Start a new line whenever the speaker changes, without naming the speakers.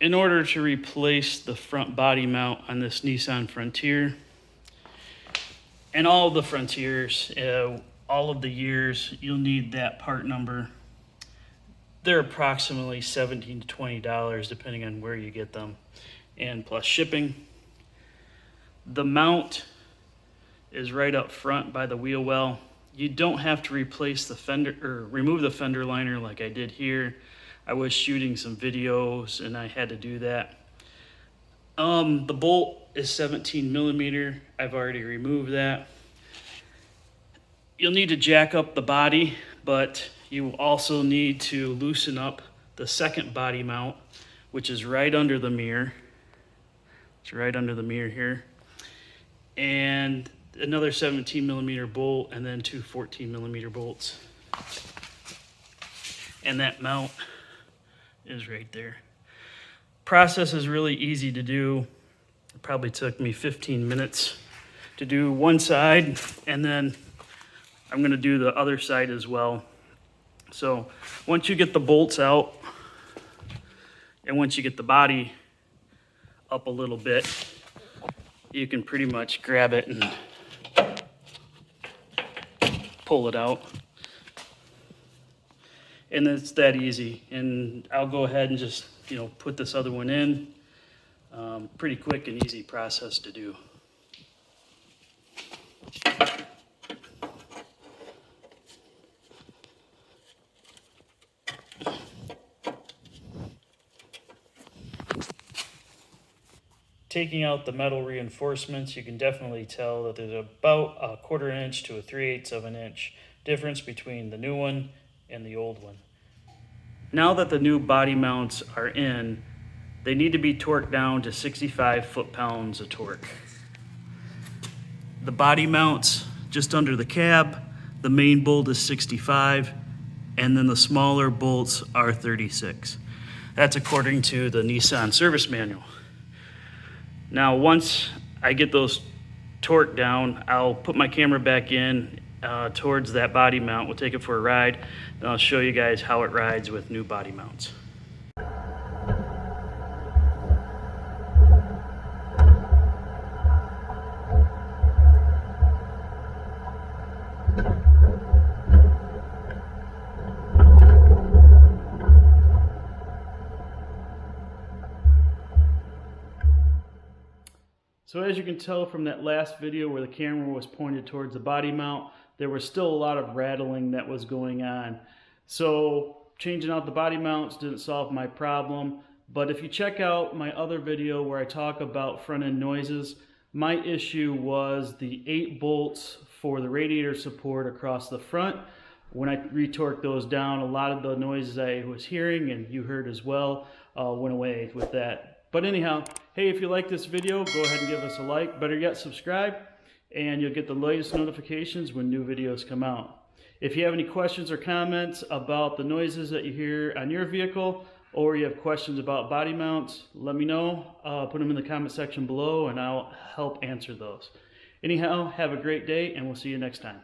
in order to replace the front body mount on this Nissan Frontier, and all of the Frontiers, all of the years, you'll need that part number. They're approximately $17 to $20 depending on where you get them, and plus shipping. The mount is right up front by the wheel well. You don't have to replace the fender or remove the fender liner like I did here. I was shooting some videos and I had to do that. The bolt is 17 millimeter. I've already removed that. You'll need to jack up the body, but you also need to loosen up the second body mount, which is right under the mirror. It's right under the mirror here. And another 17 millimeter bolt, and then two 14 millimeter bolts. And that mount is right there. Process is really easy to do. It probably took me 15 minutes to do one side, and then I'm gonna do the other side as well. So once you get the bolts out, and once you get the body up a little bit, you can pretty much grab it and pull it out. And it's that easy. And I'll go ahead and just, put this other one in. Pretty quick and easy process to do. Taking out the metal reinforcements, you can definitely tell that there's about a 1/4 inch to a 3/8 of an inch difference between the new one and the old one. Now that the new body mounts are in, they need to be torqued down to 65 foot-pounds of torque. The body mounts just under the cab, the main bolt is 65, and then the smaller bolts are 36. That's according to the Nissan service manual. Now, once I get those torqued down, I'll put my camera back in towards that body mount. We'll take it for a ride, and I'll show you guys how it rides with new body mounts. So as you can tell from that last video where the camera was pointed towards the body mount, there was still a lot of rattling that was going on. So changing out the body mounts didn't solve my problem. But if you check out my other video where I talk about front end noises, my issue was the 8 bolts for the radiator support across the front. When I retorqued those down, a lot of the noises I was hearing, and you heard as well, went away with that. But anyhow, hey, if you like this video, go ahead and give us a like. Better yet, subscribe, and you'll get the latest notifications when new videos come out. If you have any questions or comments about the noises that you hear on your vehicle, or you have questions about body mounts, let me know. Put them in the comment section below, and I'll help answer those. Anyhow, have a great day, and we'll see you next time.